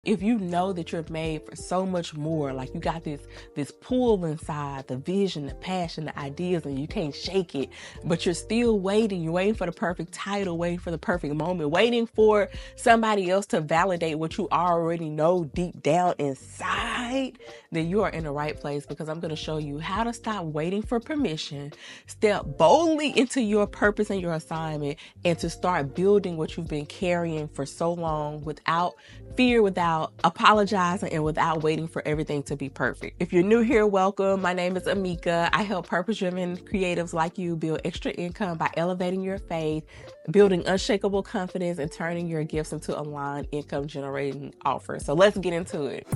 If you know that you're made for so much more, like you got this pull inside, the vision, the passion, the ideas, and you can't shake it, but you're still waiting. You're waiting for the perfect title, waiting for the perfect moment, waiting for somebody else to validate what you already know deep down inside, then you are in the right place, because I'm going to show you how to stop waiting for permission, step boldly into your purpose and your assignment, and to start building what you've been carrying for so long without fear, without apologizing, and without waiting for everything to be perfect. If you're new here, welcome. My name is Ameka. I help purpose-driven creatives like you build extra income by elevating your faith, building unshakable confidence, and turning your gifts into aligned income generating offers. So let's get into it.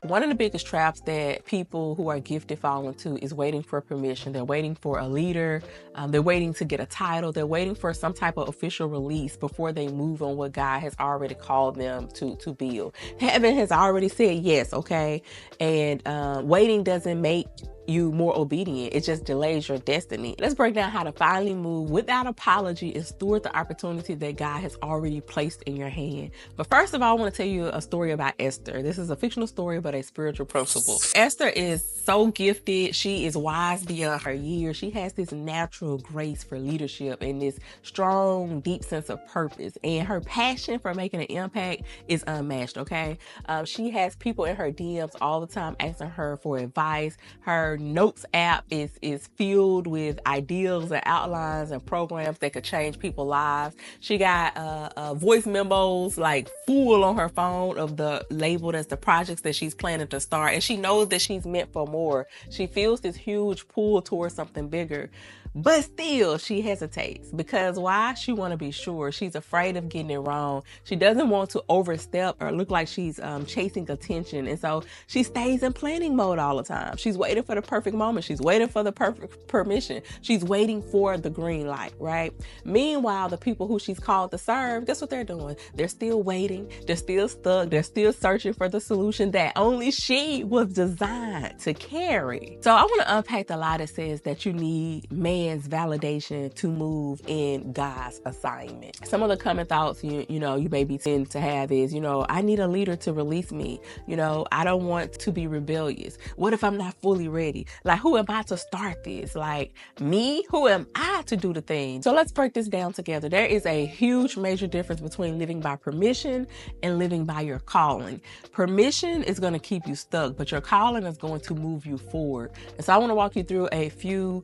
One of the biggest traps that people who are gifted fall into is waiting for permission. They're waiting for a leader. They're waiting to get a title. They're waiting for some type of official release before they move on what God has already called them to build. Heaven has already said yes, okay? And waiting doesn't make you more obedient. It just delays your destiny. Let's break down how to finally move without apology and steward the opportunity that God has already placed in your hand. But first of all, I want to tell you a story about Esther. This is a fictional story, but a spiritual principle. Esther is so gifted. She is wise beyond her years. She has this natural grace for leadership and this strong, deep sense of purpose. And her passion for making an impact is unmatched, okay? She has people in her DMs all the time asking her for advice. Her notes app is filled with ideas and outlines and programs that could change people's lives. She got voice memos like full on her phone of the labeled as the projects that she's planning to start, and she knows that she's meant for more. She feels this huge pull towards something bigger, but still she hesitates. Because why? She want to be sure. She's afraid of getting it wrong. She doesn't want to overstep or look like she's chasing attention, and so she stays in planning mode all the time. She's waiting for the perfect moment. She's waiting for the perfect permission. She's waiting for the green light, right? Meanwhile, the people who she's called to serve, guess what they're doing? They're still waiting. They're still stuck. They're still searching for the solution that only she was designed to carry. So I want to unpack the lie that says that you need man's validation to move in God's assignment. Some of the common thoughts you may be tend to have is, I need a leader to release me. I don't want to be rebellious. What if I'm not fully ready? Like, who am I to start this? Like, me? Who am I to do the thing? So let's break this down together. There is a huge major difference between living by permission and living by your calling. Permission is going to keep you stuck, but your calling is going to move you forward. And so I want to walk you through a few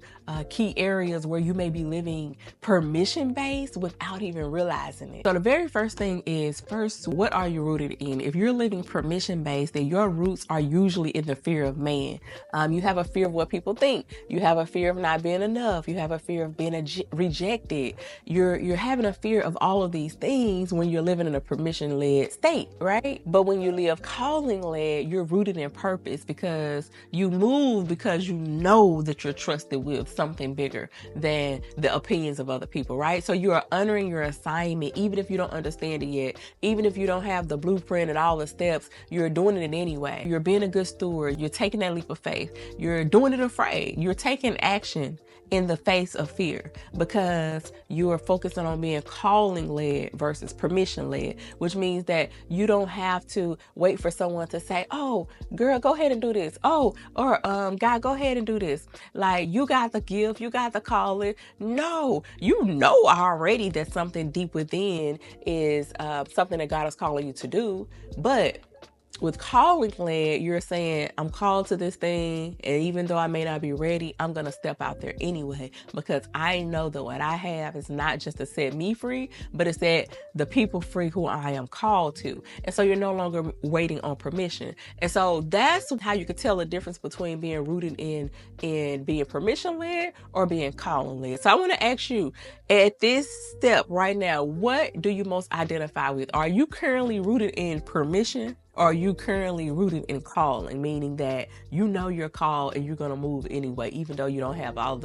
key areas where you may be living permission-based without even realizing it. So the very first thing is, what are you rooted in? If you're living permission-based, then your roots are usually in the fear of man. You have a fear of what people think. You have a fear of not being enough. You have a fear of being rejected. You're having a fear of all of these things when you're living in a permission-led state, right? But when you live calling-led, you're rooted in purpose, because you move because you know that you're trusted with something bigger than the opinions of other people, right? So you are honoring your assignment, even if you don't understand it yet, even if you don't have the blueprint and all the steps, you're doing it anyway. You're being a good steward. You're taking that leap of faith. You're doing it afraid. You're taking action in the face of fear, because you are focusing on being calling led versus permission led, which means that you don't have to wait for someone to say, oh, girl, go ahead and do this. Oh, or guy, go ahead and do this. Like, you got the gift, you got the calling. No, you know already that something deep within is something that God is calling you to do. But with calling led, you're saying, I'm called to this thing, and even though I may not be ready, I'm going to step out there anyway, because I know that what I have is not just to set me free, but it's set the people free who I am called to. And so you're no longer waiting on permission. And so that's how you could tell the difference between being rooted in being permission led or being calling led. So I want to ask you, at this step right now, what do you most identify with? Are you currently rooted in permission, Or are you currently rooted in calling, meaning that you know you're called and you're gonna move anyway, even though you don't have all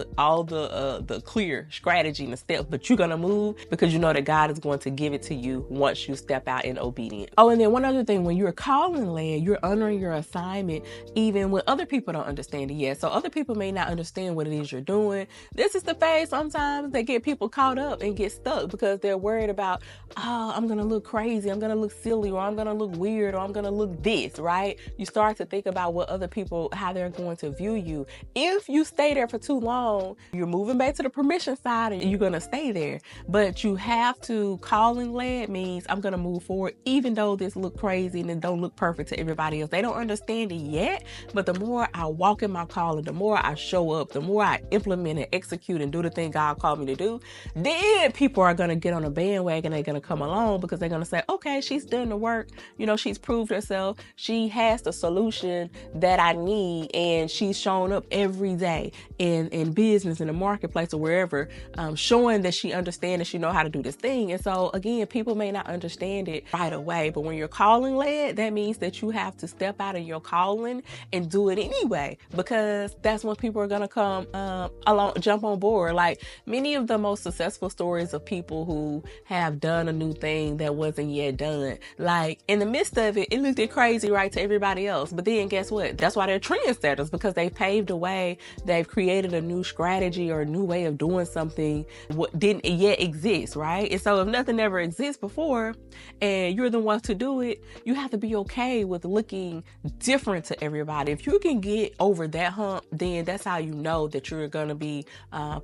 the clear strategy and the steps, but you're gonna move because you know that God is going to give it to you once you step out in obedience. Oh, and then one other thing, when you're calling led, you're honoring your assignment even when other people don't understand it yet. So other people may not understand what it is you're doing. This is the phase sometimes that get people caught up and get stuck because they're worried about, oh, I'm gonna look crazy, I'm gonna look silly, or I'm gonna look weird, or I'm gonna look this, right? You start to think about what other people, how they're going to view you. If you stay there for too long, you're moving back to the permission side and you're gonna stay there. But you have to, calling led means I'm gonna move forward even though this look crazy and it don't look perfect to everybody else. They don't understand it yet, but the more I walk in my calling, the more I show up, the more I implement and execute and do the thing God called me to do, then people are gonna get on a bandwagon. They're gonna come along because they're gonna say, okay, she's done the work, you know, she's proved herself, she has the solution that I need, and she's shown up every day in business, in the marketplace, or wherever, showing that she understands and she know how to do this thing. And so again, people may not understand it right away, but when you're calling led, that means that you have to step out of your calling and do it anyway, because that's when people are gonna come along, jump on board. Like many of the most successful stories of people who have done a new thing that wasn't yet done, like in the midst of it, it looked crazy, right, to everybody else. But then guess what? That's why they're trendsetters, because they paved a way. They've created a new strategy or a new way of doing something what didn't yet exist, right? And so if nothing ever exists before and you're the one to do it, you have to be okay with looking different to everybody. If you can get over that hump, then that's how you know that you're going to be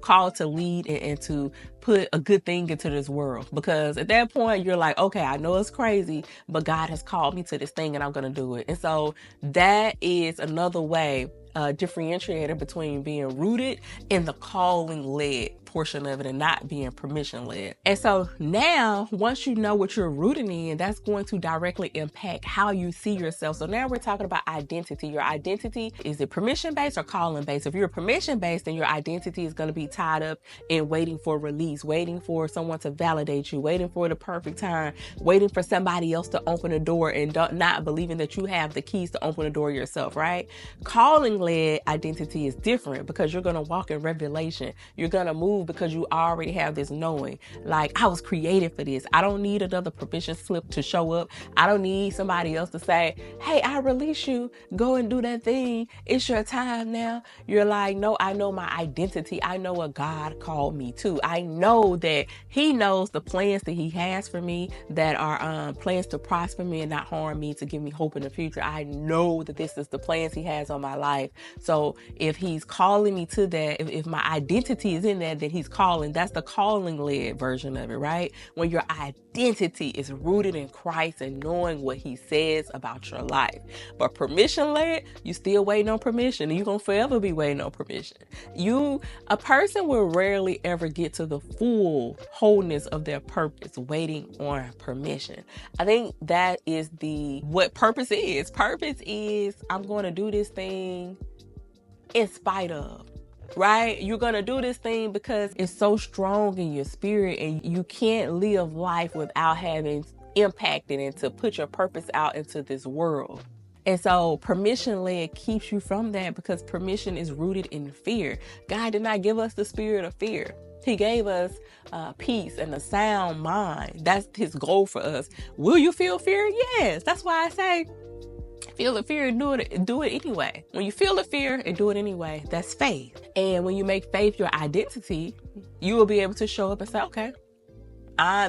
called to lead and to put a good thing into this world. Because at that point, you're like, okay, I know it's crazy, but God has called me to this thing and I'm going to do it. And so that is another way, differentiator between being rooted in the calling led portion of it and not being permission led. And so now, once you know what you're rooting in, that's going to directly impact how you see yourself. So now we're talking about identity. Your identity, is it permission based or calling based? If you're permission based, then your identity is going to be tied up in waiting for release, waiting for someone to validate you, waiting for the perfect time, waiting for somebody else to open the door, and not believing that you have the keys to open the door yourself, right? Calling led identity is different because you're going to walk in revelation. You're going to move because you already have this knowing, like, I was created for this. I don't need another permission slip to show up. I don't need somebody else to say, hey, I release you, go and do that thing, it's your time now. You're like, no, I know my identity. I know what God called me to. I know that he knows the plans that he has for me, that are plans to prosper me and not harm me, to give me hope in the future. I know that this is the plans he has on my life. So if he's calling me to that, if my identity is in that, then he's calling. That's the calling led version of it, right? When your identity is rooted in Christ and knowing what he says about your life. But permission led, you still waiting on permission, and you're gonna forever be waiting on permission. A person will rarely ever get to the full wholeness of their purpose waiting on permission. I think that is what purpose is. Purpose is, I'm going to do this thing in spite of, right? You're going to do this thing because it's so strong in your spirit, and you can't live life without having impacted and to put your purpose out into this world. And so permission led keeps you from that, because permission is rooted in fear. God did not give us the spirit of fear. He gave us peace and a sound mind. That's his goal for us. Will you feel fear? Yes. That's why I say, feel the fear and do it anyway. When you feel the fear and do it anyway, that's faith. And when you make faith your identity, you will be able to show up and say, okay,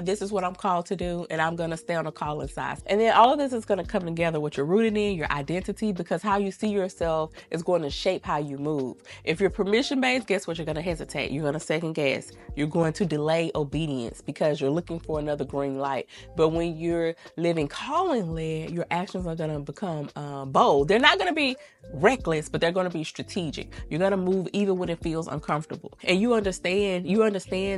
this is what I'm called to do, and I'm going to stay on the calling side. And then all of this is going to come together with your rooted in, your identity, because how you see yourself is going to shape how you move. If you're permission based, guess what? You're going to hesitate. You're going to second guess. You're going to delay obedience because you're looking for another green light. But when you're living calling led, your actions are going to become bold. They're not going to be reckless, but they're going to be strategic. You're going to move even when it feels uncomfortable. And you understand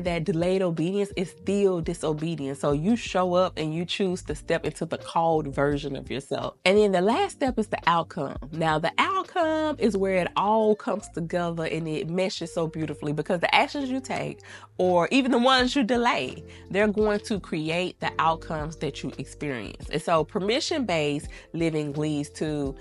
that delayed obedience is still disobedience. So you show up and you choose to step into the called version of yourself. And then the last step is the outcome. Now, the outcome is where it all comes together and it meshes so beautifully, because the actions you take, or even the ones you delay, they're going to create the outcomes that you experience. And so permission-based living leads to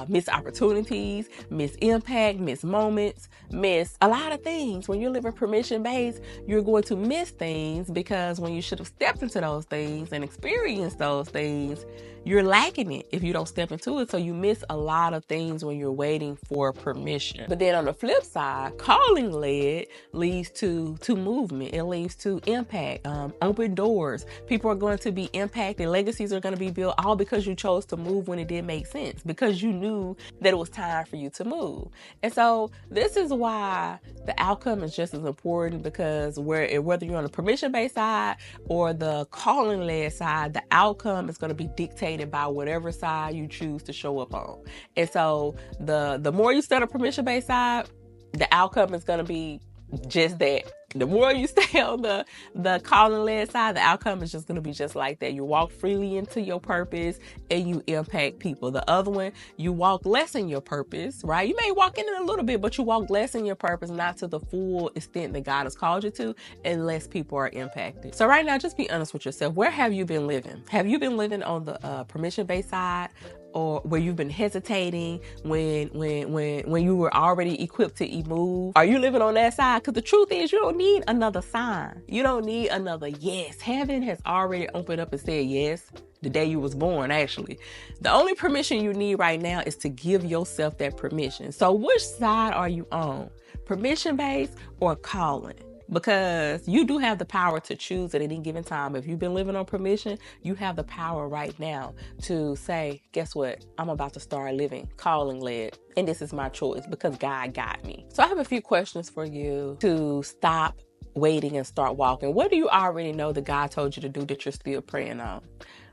missed opportunities, missed impact, missed moments, miss a lot of things. When you're living permission-based, you're going to miss things, because when you should have stepped into those things and experienced those things, you're lacking it if you don't step into it. So you miss a lot of things when you're waiting for permission. But then on the flip side, calling led leads to movement. It leads to impact, open doors. People are going to be impacted. Legacies are going to be built, all because you chose to move when it didn't make sense, because you knew that it was time for you to move. And so this is why the outcome is just as important, because whether you're on the permission-based side or the calling-led side, the outcome is going to be dictated by whatever side you choose to show up on. And so the more you stay on the permission-based side, the outcome is going to be just that. The more you stay on the calling-led side, the outcome is just going to be just like that. You walk freely into your purpose and you impact people. The other one, you walk less in your purpose, right? You may walk in it a little bit, but you walk less in your purpose, not to the full extent that God has called you to, and less people are impacted. So right now, just be honest with yourself. Where have you been living? Have you been living on the permission-based side, or where you've been hesitating when you were already equipped to move? Are you living on that side? Because the truth is, you don't need another sign. You don't need another yes. Heaven has already opened up and said yes the day you was born, actually. The only permission you need right now is to give yourself that permission. So which side are you on? Permission-based or calling? Because you do have the power to choose at any given time. If you've been living on permission, you have the power right now to say, guess what? I'm about to start living calling led. And this is my choice because God got me. So I have a few questions for you to stop waiting and start walking. What do you already know that God told you to do that you're still praying on?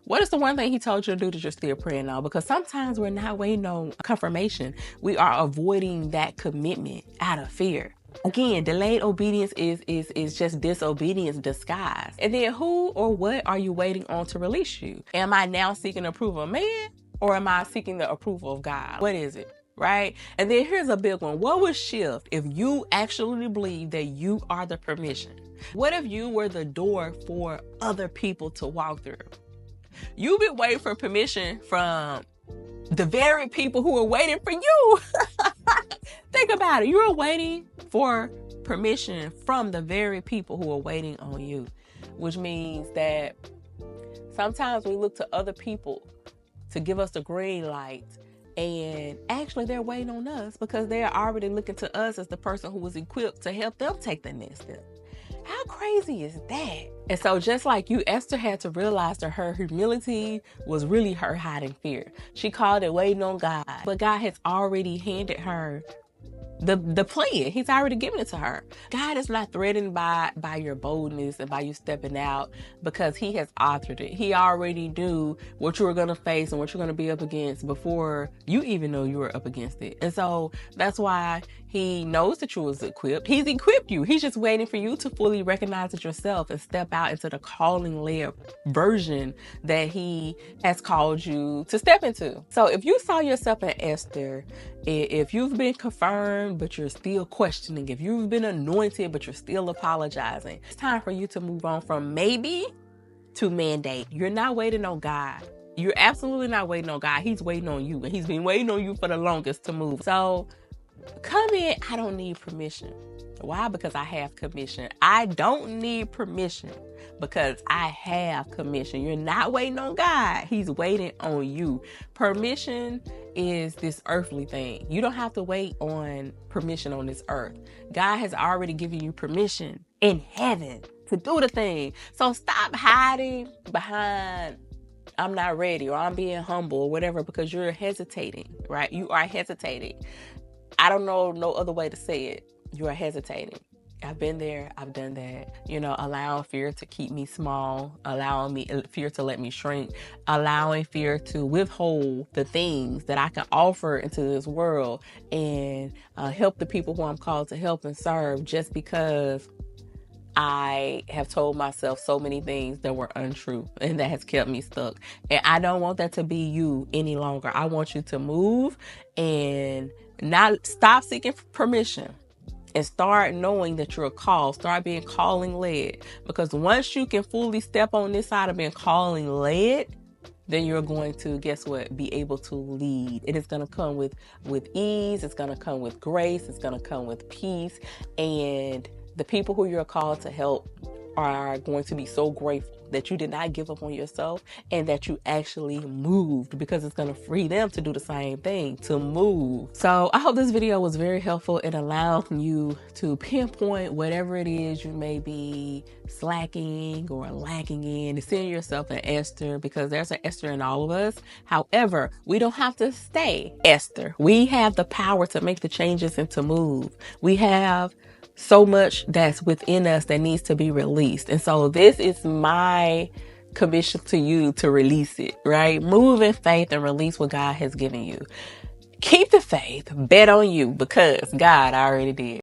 What is the one thing he told you to do that you're still praying on? Because sometimes we're not waiting on confirmation. We are avoiding that commitment out of fear. Again, delayed obedience is just disobedience disguised. And then who or what are you waiting on to release you? Am I now seeking the approval of man, or am I seeking the approval of God? What is it? Right? And then here's a big one. What would shift if you actually believe that you are the permission? What if you were the door for other people to walk through? You've been waiting for permission from the very people who are waiting for you. Think about it. You're waiting for permission from the very people who are waiting on you, which means that sometimes we look to other people to give us the green light, and actually they're waiting on us because they're already looking to us as the person who was equipped to help them take the next step. How crazy is that? And so just like you, Esther had to realize that her humility was really her hiding fear. She called it waiting on God, but God has already handed her the plan. He's already given it to her. God is not threatened by your boldness and by you stepping out, because he has authored it. He already knew what you were going to face and what you're going to be up against before you even know you were up against it. And so that's why he knows that you was equipped. He's equipped you. He's just waiting for you to fully recognize it yourself and step out into the calling layer version that he has called you to step into. So if you saw yourself in Esther, if you've been confirmed, but you're still questioning, if you've been anointed, but you're still apologizing, it's time for you to move on from maybe to mandate. You're not waiting on God. You're absolutely not waiting on God. He's waiting on you, and he's been waiting on you for the longest to move. So come in. I don't need permission. Why? Because I have commission. I don't need permission because I have commission. You're not waiting on God. He's waiting on you. Permission is this earthly thing. You don't have to wait on permission on this earth. God has already given you permission in heaven to do the thing. So stop hiding behind I'm not ready, or I'm being humble, or whatever, because you're hesitating, right? You are hesitating. I don't know no other way to say it. You are hesitating. I've been there. I've done that. Allowing fear to keep me small, allowing fear to let me shrink, allowing fear to withhold the things that I can offer into this world and help the people who I'm called to help and serve, just because I have told myself so many things that were untrue, and that has kept me stuck. And I don't want that to be you any longer. I want you to move and not stop seeking permission and start knowing that you're called. Start being calling led. Because once you can fully step on this side of being calling led, then you're going to, guess what, be able to lead. It is going to come with ease. It's going to come with grace. It's going to come with peace. And the people who you're called to help are going to be so grateful that you did not give up on yourself and that you actually moved, because it's going to free them to do the same thing, to move. So I hope this video was very helpful in allowing you to pinpoint whatever it is you may be slacking or lacking in, and seeing yourself an Esther, because there's an Esther in all of us. However, we don't have to stay Esther. We have the power to make the changes and to move. We have so much that's within us that needs to be released. And so this is my commission to you to release it, right? Move in faith and release what God has given you. Keep the faith, bet on you, because God already did.